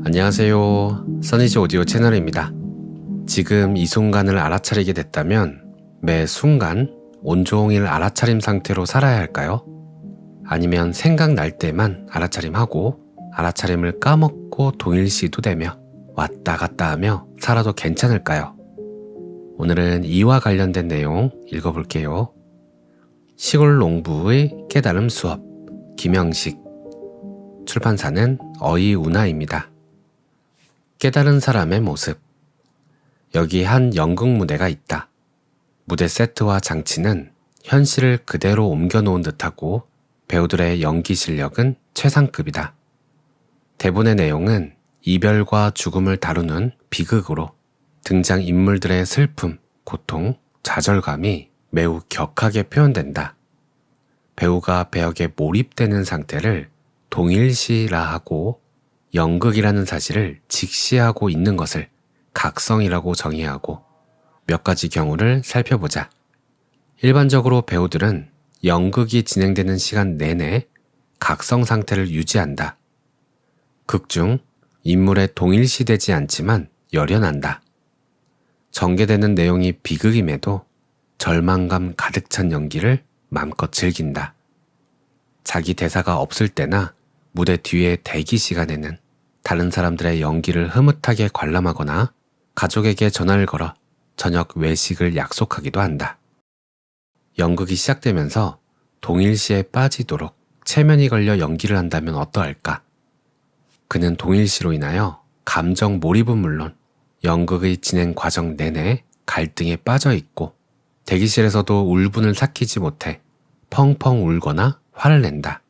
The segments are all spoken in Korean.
안녕하세요. 써니지 오디오 채널입니다. 지금 이 순간을 알아차리게 됐다면 매 순간 온종일 알아차림 상태로 살아야 할까요? 아니면 생각날 때만 알아차림하고 알아차림을 까먹고 동일시도 되며 왔다 갔다 하며 살아도 괜찮을까요? 오늘은 이와 관련된 내용 읽어볼게요. 시골 농부의 깨달음 수업, 김영식. 출판사는 어이운하입니다. 깨달은 사람의 모습. 여기 한 연극 무대가 있다. 무대 세트와 장치는 현실을 그대로 옮겨놓은 듯하고 배우들의 연기 실력은 최상급이다. 대본의 내용은 이별과 죽음을 다루는 비극으로 등장인물들의 슬픔, 고통, 좌절감이 매우 격하게 표현된다. 배우가 배역에 몰입되는 상태를 동일시라 하고 연극이라는 사실을 직시하고 있는 것을 각성이라고 정의하고 몇 가지 경우를 살펴보자. 일반적으로 배우들은 연극이 진행되는 시간 내내 각성 상태를 유지한다. 극 중 인물에 동일시되지 않지만 열연한다. 전개되는 내용이 비극임에도 절망감 가득 찬 연기를 마음껏 즐긴다. 자기 대사가 없을 때나 무대 뒤의 대기 시간에는 다른 사람들의 연기를 흐뭇하게 관람하거나 가족에게 전화를 걸어 저녁 외식을 약속하기도 한다. 연극이 시작되면서 동일시에 빠지도록 체면이 걸려 연기를 한다면 어떠할까? 그는 동일시로 인하여 감정 몰입은 물론 연극의 진행 과정 내내 갈등에 빠져 있고 대기실에서도 울분을 삭히지 못해 펑펑 울거나 화를 낸다.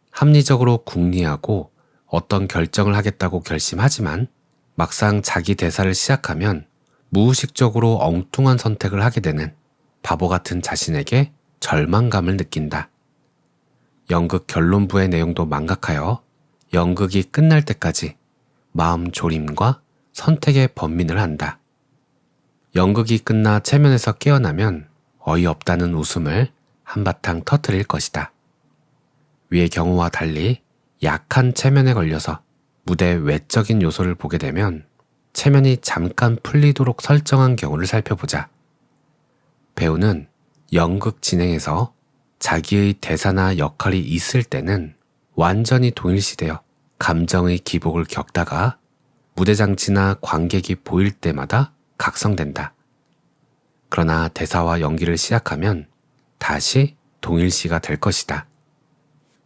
합리적으로 궁리하고 어떤 결정을 하겠다고 결심하지만 막상 자기 대사를 시작하면 무의식적으로 엉뚱한 선택을 하게 되는 바보 같은 자신에게 절망감을 느낀다. 연극 결론부의 내용도 망각하여 연극이 끝날 때까지 마음 졸임과 선택의 번민을 한다. 연극이 끝나 체면에서 깨어나면 어이없다는 웃음을 한바탕 터뜨릴 것이다. 위의 경우와 달리 약한 체면에 걸려서 무대 외적인 요소를 보게 되면 체면이 잠깐 풀리도록 설정한 경우를 살펴보자. 배우는 연극 진행에서 자기의 대사나 역할이 있을 때는 완전히 동일시되어 감정의 기복을 겪다가 무대 장치나 관객이 보일 때마다 각성된다. 그러나 대사와 연기를 시작하면 다시 동일시가 될 것이다.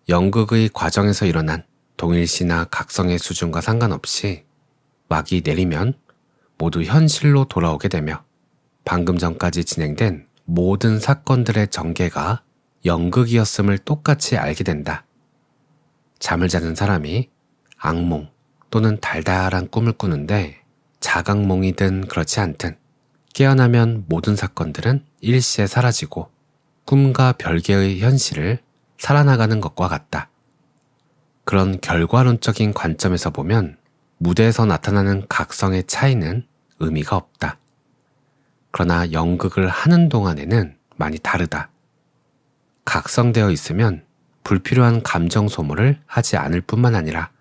연극의 과정에서 일어난 동일시나 각성의 수준과 상관없이 막이 내리면 모두 현실로 돌아오게 되며 방금 전까지 진행된 모든 사건들의 전개가 연극이었음을 똑같이 알게 된다. 잠을 자는 사람이 악몽 또는 달달한 꿈을 꾸는데 자각몽이든 그렇지 않든 깨어나면 모든 사건들은 일시에 사라지고 꿈과 별개의 현실을 살아나가는 것과 같다. 그런 결과론적인 관점에서 보면 무대에서 나타나는 각성의 차이는 의미가 없다. 그러나 연극을 하는 동안에는 많이 다르다. 각성되어 있으면 불필요한 감정 소모를 하지 않을 뿐만 아니라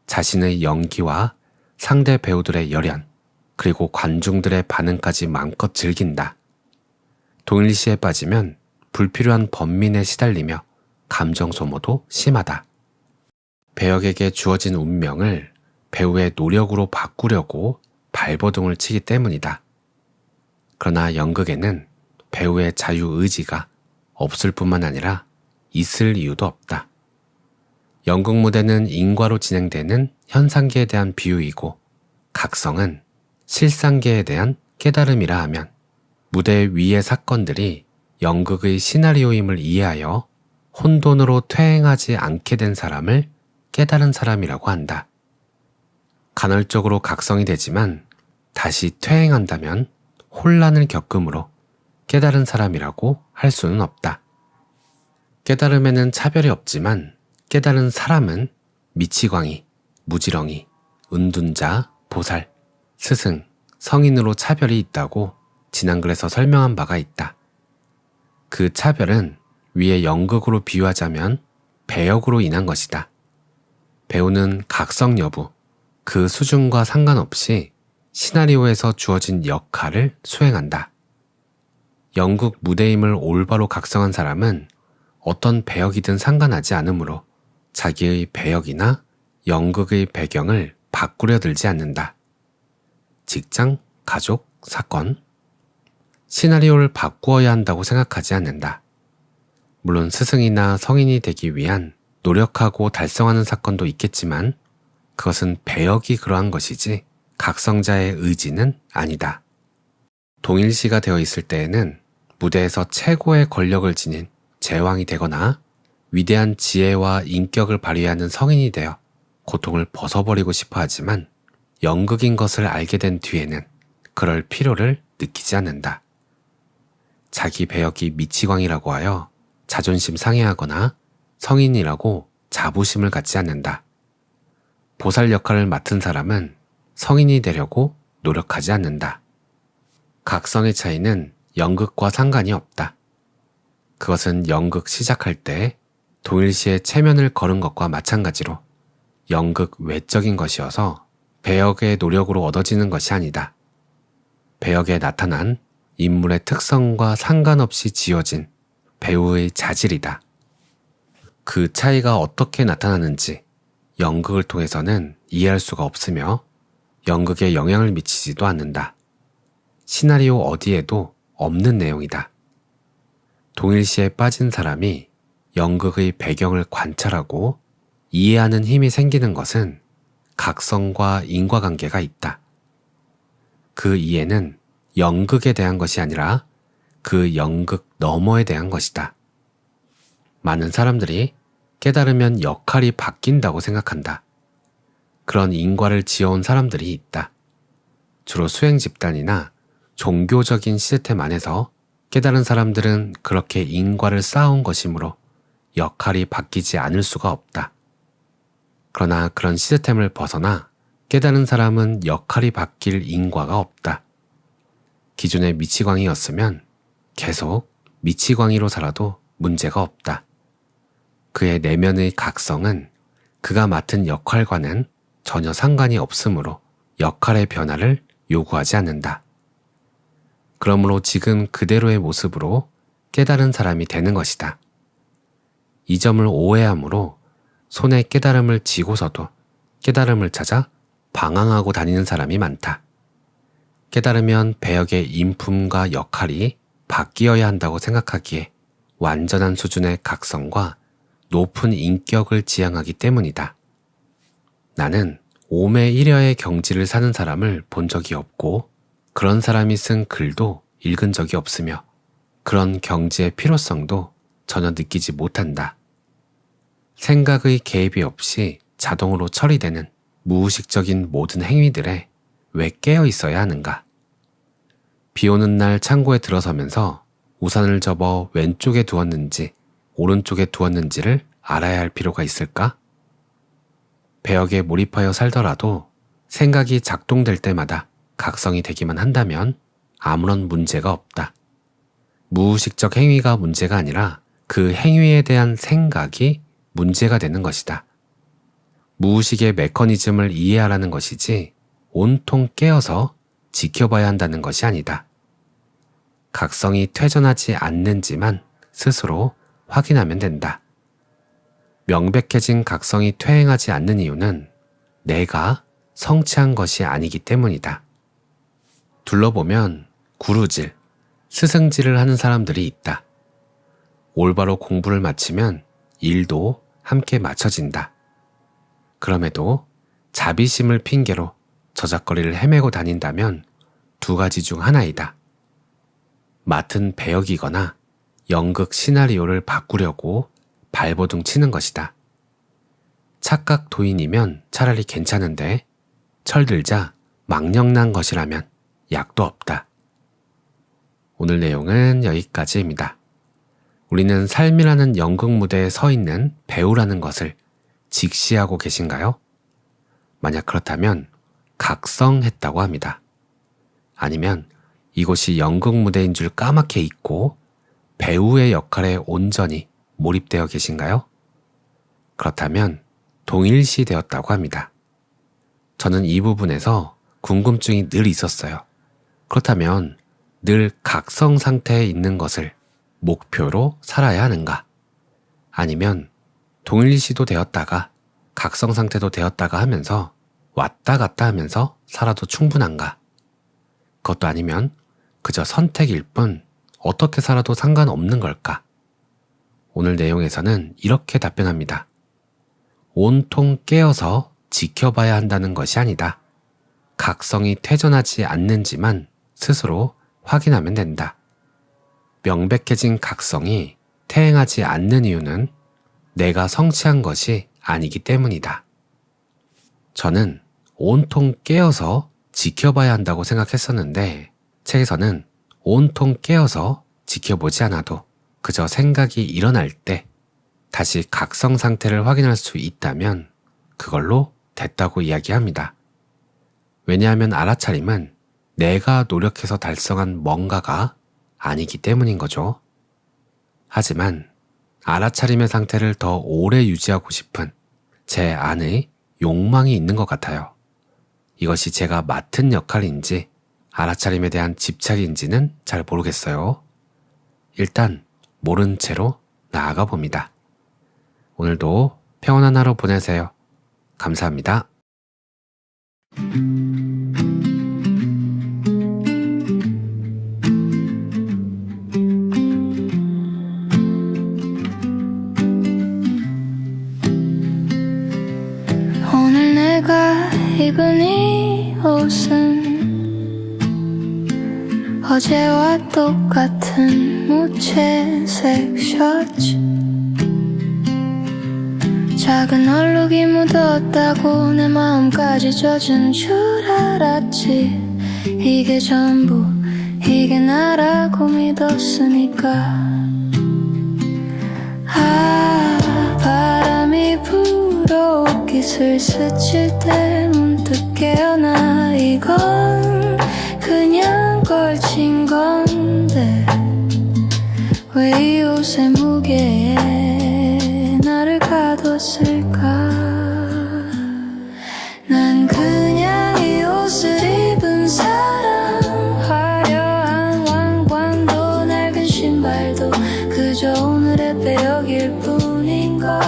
자신의 연기와 상대 배우들의 열연, 그리고 관중들의 반응까지 마음껏 즐긴다. 동일시에 빠지면 불필요한 번민에 시달리며 감정 소모도 심하다. 배역에게 주어진 운명을 배우의 노력으로 바꾸려고 발버둥을 치기 때문이다. 그러나 연극에는 배우의 자유의지가 없을 뿐만 아니라 있을 이유도 없다. 연극 무대는 인과로 진행되는 현상계에 대한 비유이고 각성은 실상계에 대한 깨달음이라 하면 무대 위의 사건들이 연극의 시나리오임을 이해하여 혼돈으로 퇴행하지 않게 된 사람을 깨달은 사람이라고 한다. 간헐적으로 각성이 되지만 다시 퇴행한다면 혼란을 겪음으로 깨달은 사람이라고 할 수는 없다. 깨달음에는 차별이 없지만 깨달은 사람은 미치광이, 무지렁이, 은둔자, 보살, 스승, 성인으로 차별이 있다고 지난 글에서 설명한 바가 있다. 그 차별은 위에 연극으로 비유하자면 배역으로 인한 것이다. 배우는 각성 여부, 그 수준과 상관없이 시나리오에서 주어진 역할을 수행한다. 연극 무대임을 올바로 각성한 사람은 어떤 배역이든 상관하지 않으므로 자기의 배역이나 연극의 배경을 바꾸려 들지 않는다. 직장, 가족, 사건, 시나리오를 바꾸어야 한다고 생각하지 않는다. 물론 스승이나 성인이 되기 위한 노력하고 달성하는 사건도 있겠지만 그것은 배역이 그러한 것이지 각성자의 의지는 아니다. 동일시가 되어 있을 때에는 무대에서 최고의 권력을 지닌 제왕이 되거나 위대한 지혜와 인격을 발휘하는 성인이 되어 고통을 벗어버리고 싶어 하지만 연극인 것을 알게 된 뒤에는 그럴 필요를 느끼지 않는다. 자기 배역이 미치광이라고 하여 자존심 상해하거나 성인이라고 자부심을 갖지 않는다. 보살 역할을 맡은 사람은 성인이 되려고 노력하지 않는다. 각성의 차이는 연극과 상관이 없다. 그것은 연극 시작할 때 동일시에 체면을 거는 것과 마찬가지로 연극 외적인 것이어서 배역의 노력으로 얻어지는 것이 아니다. 배역에 나타난 인물의 특성과 상관없이 지어진 배우의 자질이다. 그 차이가 어떻게 나타나는지 연극을 통해서는 이해할 수가 없으며 연극에 영향을 미치지도 않는다. 시나리오 어디에도 없는 내용이다. 동일시에 빠진 사람이 연극의 배경을 관찰하고 이해하는 힘이 생기는 것은 각성과 인과관계가 있다. 그 이해는 연극에 대한 것이 아니라 그 연극 너머에 대한 것이다. 많은 사람들이 깨달으면 역할이 바뀐다고 생각한다. 그런 인과를 지어온 사람들이 있다. 주로 수행 집단이나 종교적인 시스템 안에서 깨달은 사람들은 그렇게 인과를 쌓아온 것이므로 역할이 바뀌지 않을 수가 없다. 그러나 그런 시스템을 벗어나 깨달은 사람은 역할이 바뀔 인과가 없다. 기존의 미치광이였으면 계속 미치광이로 살아도 문제가 없다. 그의 내면의 각성은 그가 맡은 역할과는 전혀 상관이 없으므로 역할의 변화를 요구하지 않는다. 그러므로 지금 그대로의 모습으로 깨달은 사람이 되는 것이다. 이 점을 오해함으로 손에 깨달음을 쥐고서도 깨달음을 찾아 방황하고 다니는 사람이 많다. 깨달으면 배역의 인품과 역할이 바뀌어야 한다고 생각하기에 완전한 수준의 각성과 높은 인격을 지향하기 때문이다. 나는 오매 1여의 경지를 사는 사람을 본 적이 없고 그런 사람이 쓴 글도 읽은 적이 없으며 그런 경지의 필요성도 전혀 느끼지 못한다. 생각의 개입이 없이 자동으로 처리되는 무의식적인 모든 행위들에 왜 깨어 있어야 하는가? 비 오는 날 창고에 들어서면서 우산을 접어 왼쪽에 두었는지 오른쪽에 두었는지를 알아야 할 필요가 있을까? 배역에 몰입하여 살더라도 생각이 작동될 때마다 각성이 되기만 한다면 아무런 문제가 없다. 무의식적 행위가 문제가 아니라 그 행위에 대한 생각이 문제가 되는 것이다. 무의식의 메커니즘을 이해하라는 것이지 온통 깨어서 지켜봐야 한다는 것이 아니다. 각성이 퇴전하지 않는지만 스스로 확인하면 된다. 명백해진 각성이 퇴행하지 않는 이유는 내가 성취한 것이 아니기 때문이다. 둘러보면 구루질, 스승질을 하는 사람들이 있다. 올바로 공부를 마치면 일도 함께 마쳐진다. 그럼에도 자비심을 핑계로 저작거리를 헤매고 다닌다면 두 가지 중 하나이다. 맡은 배역이거나 연극 시나리오를 바꾸려고 발버둥 치는 것이다. 착각 도인이면 차라리 괜찮은데 철들자 망령난 것이라면 약도 없다. 오늘 내용은 여기까지입니다. 우리는 삶이라는 연극 무대에 서 있는 배우라는 것을 직시하고 계신가요? 만약 그렇다면 각성했다고 합니다. 아니면 이곳이 연극 무대인 줄 까맣게 잊고 배우의 역할에 온전히 몰입되어 계신가요? 그렇다면 동일시 되었다고 합니다. 저는 이 부분에서 궁금증이 늘 있었어요. 그렇다면 늘 각성 상태에 있는 것을 목표로 살아야 하는가? 아니면 동일시도 되었다가 각성 상태도 되었다가 하면서 왔다 갔다 하면서 살아도 충분한가? 그것도 아니면 그저 선택일 뿐 어떻게 살아도 상관없는 걸까? 오늘 내용에서는 이렇게 답변합니다. 온통 깨어서 지켜봐야 한다는 것이 아니다. 각성이 퇴전하지 않는지만 스스로 확인하면 된다. 명백해진 각성이 퇴행하지 않는 이유는 내가 성취한 것이 아니기 때문이다. 저는 온통 깨어서 지켜봐야 한다고 생각했었는데 책에서는 온통 깨어서 지켜보지 않아도 그저 생각이 일어날 때 다시 각성 상태를 확인할 수 있다면 그걸로 됐다고 이야기합니다. 왜냐하면 알아차림은 내가 노력해서 달성한 뭔가가 아니기 때문인 거죠. 하지만 알아차림의 상태를 더 오래 유지하고 싶은 제 안의 욕망이 있는 것 같아요. 이것이 제가 맡은 역할인지 알아차림에 대한 집착인지는 잘 모르겠어요. 일단 모른 채로 나아가 봅니다. 오늘도 평온한 하루 보내세요. 감사합니다. 오늘 내가 입은 이 옷은 어제와 똑같은 무채색 셔츠. 작은 얼룩이 묻었다고 내 마음까지 젖은 줄 알았지. 이게 전부 이게 나라고 믿었으니까. 바람이 불어오기 스칠 때 문득 깨어나. 이건 그냥 걸친 건데 왜 이 옷의 무게에 나를 가뒀을까. 난 그냥 이 옷을 입은 사람. 화려한 왕관도 낡은 신발도 그저 오늘의 빼역일 뿐인걸.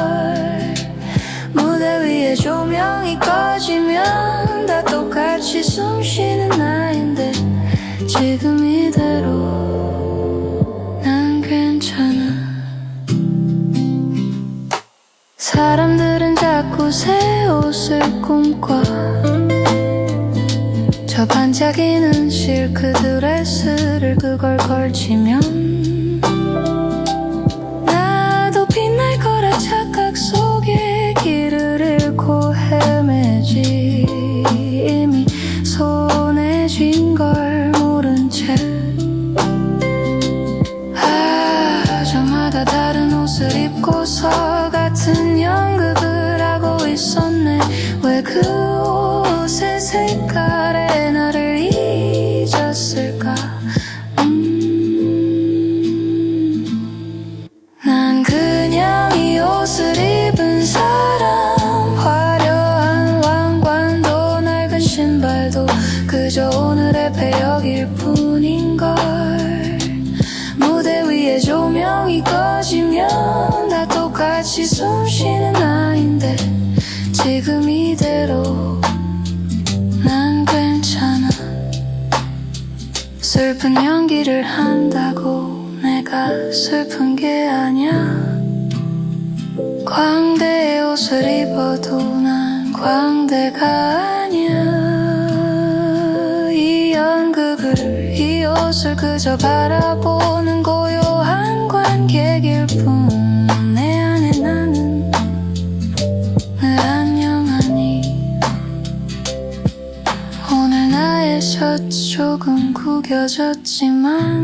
무대 위에 조명이 꺼지면 다 똑같이 숨쉬는 나인데 지금 이대로 난 괜찮아. 사람들은 자꾸 새 옷을 꿈꿔. 저 반짝이는 실크 드레스를 그걸 걸치면 나도 빛날 거라 착각 속에 길을 잃고 헤매지. 이미 손에 쥔 걸 모른 채 저마다 다른 옷을 입고서 같은 연극을 하고 있었네. 왜 그 옷의 색깔에 나를 잊었을까. 난 그냥 이 옷을 입은 사람. 화려한 왕관도 낡은 신발도 그저 오늘의 배역일 뿐인걸. 무대 위에 조명이 꺼지면 다 똑같이 숨쉬는 나인데 지금 이대로 난 괜찮아. 슬픈 연기를 한다고 내가 슬픈 게 아냐. 광대의 옷을 입어도 난 광대가 아니야. 이 연극을 이 옷을 그저 바라보는 고요한 관객일 뿐. 내 안에 나는 늘 안녕하니. 오늘 나의 셔츠 조금 구겨졌지만